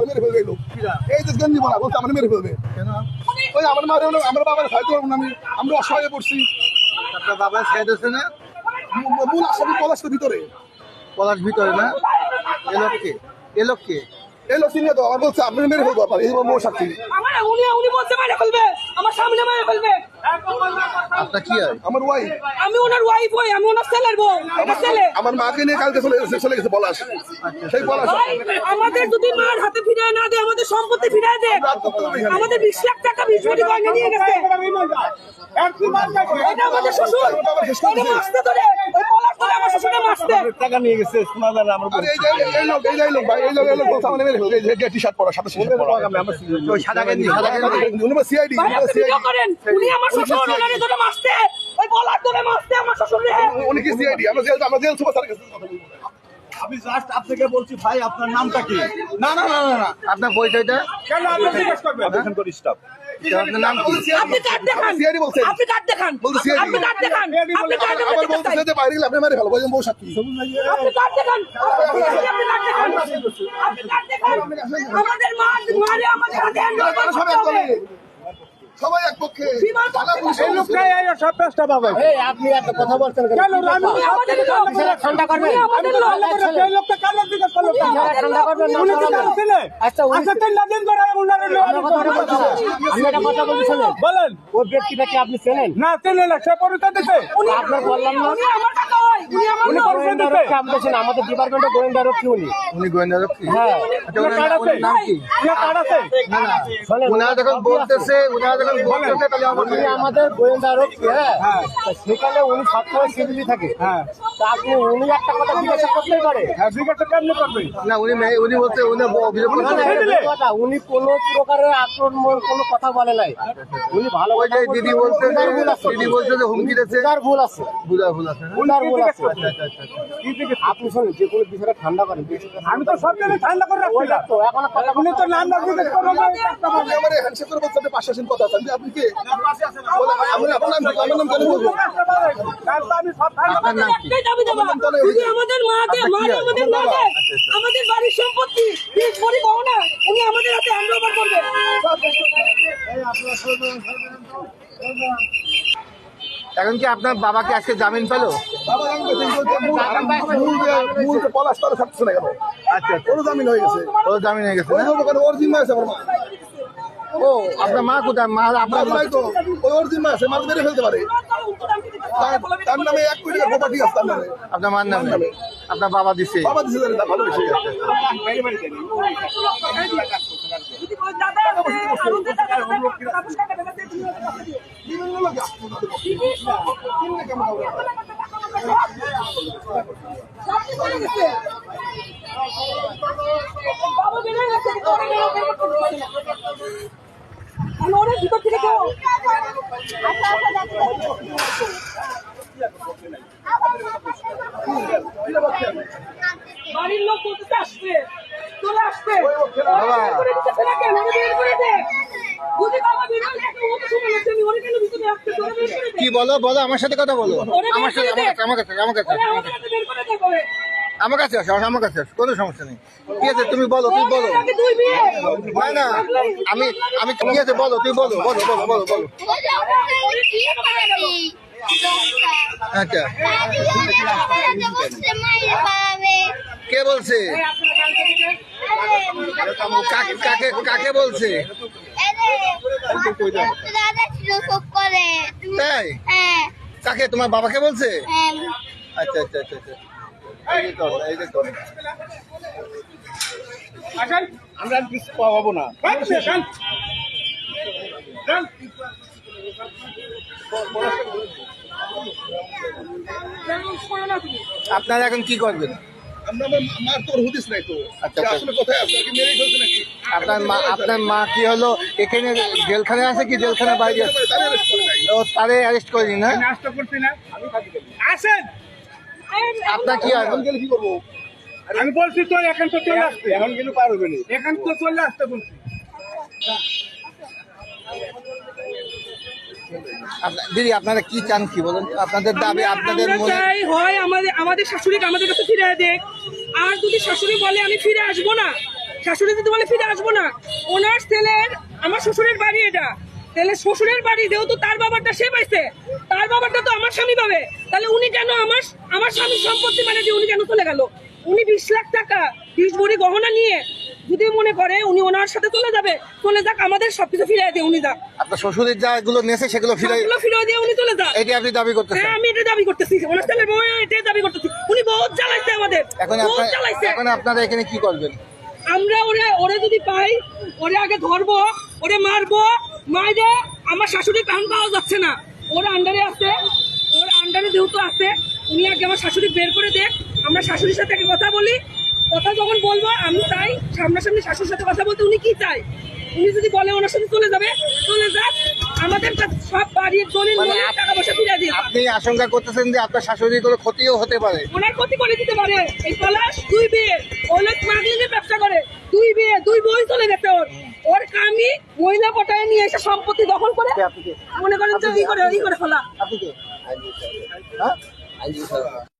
মেরে ফেলবে এই লোক। এই যে গঞ্জি বলা বলছে আমার মেরে ফেলবে ওই আমার মা আমার বাবার খাইতে পারবো না আমরা অসহায় পড়ছি। আপনার বাবা খাইতেছে না? মূল আসামি পলাশের ভিতরে পলাশ ভিতরে না? এ লোককে এই লোক চিনিয়ে তো আমার বলছে আপনি মেরে ফেলবো আপনার এই মো সাক্ষী। উনি বলছে মেরে ফেলবে, আমার সামনে মেরে ফেলবে। আপনার কি হয়? আমার ওয়াইফ, আমি ওনার ওয়াইফ হই, আমি ওনার ছেলের বউ। এটা ছেলে আমার মাকে নিয়ে কালকে চলে গেছে পলাশ। সেই পলাশ ভাই, আমাদের যদি মার হাতে ফিরিয়ে না দেয়, আমাদের সম্পত্তি ফিরিয়ে দেয়। আমাদের 20 লাখ টাকা 20 কোটি গয়না নিয়ে গেছে। এটা আমাদের শ্বশুর, এটা মাসতে ধরে ওই পলাশ ধরে আমার শ্বশুরকে মাসতে টাকা নিয়ে গেছে শোনা যায় না। আমার আরে এই লোক ভাই এই লোক বলছে আমার মেরে ফেলবে। এই যে টি-শার্ট পরা সাদা টি-শার্ট পরা সাদা গেঞ্জি উনি সিআইডি ভাই, আপনি ভিডিও করেন। উনি আমার শ্বশুর ওনারে ধরে মাসতে, ওই পলাশ ধরে মাসতে আমার শ্বশুরকে। উনি কি সিআইডি? আমরা জেল সুপার স্যারের কাছে কথা বলবো। আমি জাস্ট আপনাকে বলছি ভাই আপনার নামটা কি? না আপনার পরিচয়টা কেন আপনি জিজ্ঞেস করবেন? আপনার নাম কি? আপনি কার্ড দেখান, সিআইডি বলছে আপনি কার্ড দেখান, বলছে সিআইডি আপনি কার্ড দেখান, আপনি কার্ড দেখান, আবার বলছে যে বাইরে গেলে আপনি মেরে ফেলবো বউ সাক্ষী। আপনি কার্ড দেখান, আপনি কার্ড দেখান। আমাদের মারে আমাদের হাতে হ্যান্ড ওভার সবাই করতে হবে। সবাই এক পক্ষে এই লোকটাই এই সব পেশটা পাবে। আপনি একটা কথা বলছেন কেন আমি আমাদের লোক, ঠান্ডা করবেন। আমাদের লোক। এই লোকটা কেন জিজ্ঞেস করলো? ঠান্ডা করবেন না। উনি কি জানছিলে? আচ্ছা আচ্ছা তিন দিন করে উনারে আমি একটা কথা বলছেন বলেন। ওই ব্যক্তিটাকে আপনি চেনেন? না চেনে না, সে পরিচয় দিতে। আপনার বললাম না উনি আমার টাকা হয়, উনি আমার উনি লোক। পরিচয় দিতে। আমাদের ডিপার্টমেন্টে গোয়েন্দা রক্ষী উনি গোয়েন্দা রক্ষী। হ্যাঁ ওনার নাম কি? ওনার কার্ড আছে? উনারা যখন বলতেছে তাহলে উনি আমাদের গোয়েন্দা রক্ষী। হ্যাঁ তা সেখানে উনি সবসময় সিভিলি থাকে। হ্যাঁ তা আপনি উনি একটা কথা জিজ্ঞাসা করতেই পারে। হ্যাঁ জিজ্ঞাসা কেমনে করবে? না উনি বলছে উনি অভিযোগ উনি করছেন। বুঝলে? উনি কোনো প্রকারের আক্রমণ কোনো কথা বলে নাই। উনি ভালো ওই যে দিদি বলছে যে হুমকি দিয়েছে তার ভুল আছে। বুঝার ভুল আছে। আপনি শুনুন যে কোনো বিষয়টা ঠান্ডা করেন। আমি তো সব জায়গায় ঠান্ডা করে রাখছি না। তো এখন কথা উনি তো নাম না জিজ্ঞেস করলো না। আপনি আমার হ্যান্ডশেক করে বলতে পাশে আসেন কথা আছে আপনি কে আমি আপনার নাম কেন বলবো? আমি সব ঠান্ডা আপনার নাম কি? একটাই দাবি দেবো, যদি আমাদের মারে আমাদের না দেয়, আমাদের বাড়ির সম্পত্তি 20 কোটি গয়না উনি আমাদের হাতে হ্যান্ড ওভার করবে। এখন কি আপনার বাবাকে আজকে জামিন পেলো? বাবা আমি মূল পলাশ তারা থাকছে না কেন? আচ্ছা ওর জামিন হয়ে গেছে। ও জামিন হয়ে গেছে ওই না? লোক ওর জিম্মা আছে আমার মা। ও আপনার মা কোথায়? মা আপনার আপনার নাই তো ওর জিম্মা আছে মাকে মেরে ফেলতে পারে। তার নামে 1 কোটি টাকা প্রপার্টি আছে তার নামে। আপনার মার নামে আপনার বাবা দিছে। বাবা দিছে না ভালোবেসে যদি ওই দাদা আরো দাদা তাপস কাকা দাদা দিয়ে তুমি টাকা দিও। বিভিন্ন লোক আসছে তাদের পক্ষে। কিনলে কেমন হবে? সবই চলে গেছে। বাবা বেরিয়ে গেছে, তোরে বের করতে পারি না। আমি ওরে ভিতর থেকে কেউ বাড়ির লোক বলতে আসছে, চলে আসছে। বাবা। করে দিতেছে না কেন? ওরে বের করে দে। যদি বাবা বের হয়ে যায়, ও তো শুনে গেছে, আমি ওরে কেন ভিতরে আসতে? ওরে বের করে দে। কি বলো আমার সাথে কথা বলো। ওরে বের আমার সাথে করে দে। আমার কাছে ওরে আমাদের হাতে বের করে দে করে। আমার কাছে আসো আমার কাছে আসো কোনো সমস্যা নেই। কি আছে তুমি বলো আগে দুই বিয়ে। না আমি কি আছে বলো তুমি বলো আচ্ছা কে বলছে? কাকে বলছে? তাই কাকে? তোমার বাবাকে বলছে? আচ্ছা এই যে আমরা কিছু পাবো না। আপনারা এখন কি করবেন? আমরা মার তোর হুদিস নাই তো। আচ্ছা, সে আসলে কোথায় আছে? কি মেরেই ফেলছে নাকি? আপনার মা কি হলো এখানে জেলখানে আছে কি জেলখানার বাইরে আছে? তারা arrest করে নাই। ও তারে অ্যারেস্ট করিনি না? নাস্তা করছি না। আসেন। আপনার কি হয়? এখন গেলে কি করবো? আমি বলছি তো এখন তো চলে আসতে। এখন গেলে পার হবে না। এখন তো চলে আসতে বলছি। দিদি আপনারা কি চান কি বলেন? আপনাদের দাবি আপনাদের আমরা মনে চাই হয় আমাদের শাশুড়িকে আমাদের কাছে ফিরে দেখ, আর যদি শাশুড়ি বলে আমি ফিরে আসবো না, শাশুড়ি যদি বলে ফিরে আসবো না, ওনার ছেলের আমার শ্বশুরের বাড়ি এটা, তাহলে শ্বশুরের বাড়ি যেহেতু তার বাবারটা সে পাইছে, তার বাবারটা তো আমার স্বামী পাবে, তাহলে উনি কেন আমার স্বামীর সম্পত্তি মানে দিয়ে উনি কেন চলে গেল? উনি 20 লাখ টাকা 20 ভরি গহনা নিয়ে যদি মনে করে উনি ওনার সাথে চলে যাবে, চলে যাক, আমাদের সবকিছু ফিরিয়ে দিয়ে উনি যাক, আপনার শ্বশুরের যা গুলো নেছে সেগুলো ফিরে সবগুলো ফিরিয়ে দিয়ে উনি চলে যাক। এটি আপনি দাবি করতেছেন? হ্যাঁ, আমি এটা দাবি করতেছি, ওনার ছেলের বউ এটাই দাবি করতেছি। উনি বহুত জ্বালাইছে আমাদের, এখন বহুত আপনার জ্বালাইছে। এখন আপনারা এখানে কি করবেন? আমরা ওরে যদি পাই, ওরে আগে ধরবো, ওরে মারবো, মাইরে আমার শাশুড়ি কান পাওয়া যাচ্ছে না, ওর আন্ডারে আছে, ওর আন্ডারে যেহেতু আছে, উনি আগে আমার শাশুড়ি বের করে দেখ, আমরা শাশুড়ির সাথে আগে কথা বলি, কথা যখন বলবো আমি চাই সামনাসামনি শাশুড়ির সাথে কথা বলতে। উনি কি চাই? উনি যদি বলে ওনার সাথে চলে যাবে, চলে যাক, আমাদের কাছে সব বাড়ির দলিল মানে মলিল টাকা পয়সা ফিরিয়ে দিয়ে যাক। আপনি আশঙ্কা করতেছেন যে আপনার শাশুড়ির কোনো ক্ষতিও হতে পারে? ওনার ক্ষতি করে দিতে পারে। এই পলাশ 2 বিয়ে, ওই স্মাগলিং এর ব্যবসা করে, 2 বিয়ে 2 বই চলে গেছে ওর কামি মহিলা পটায় নিয়ে এসে সম্পত্তি দখল করে মনে করেন যে ই করে ফেলা। আপনি কে?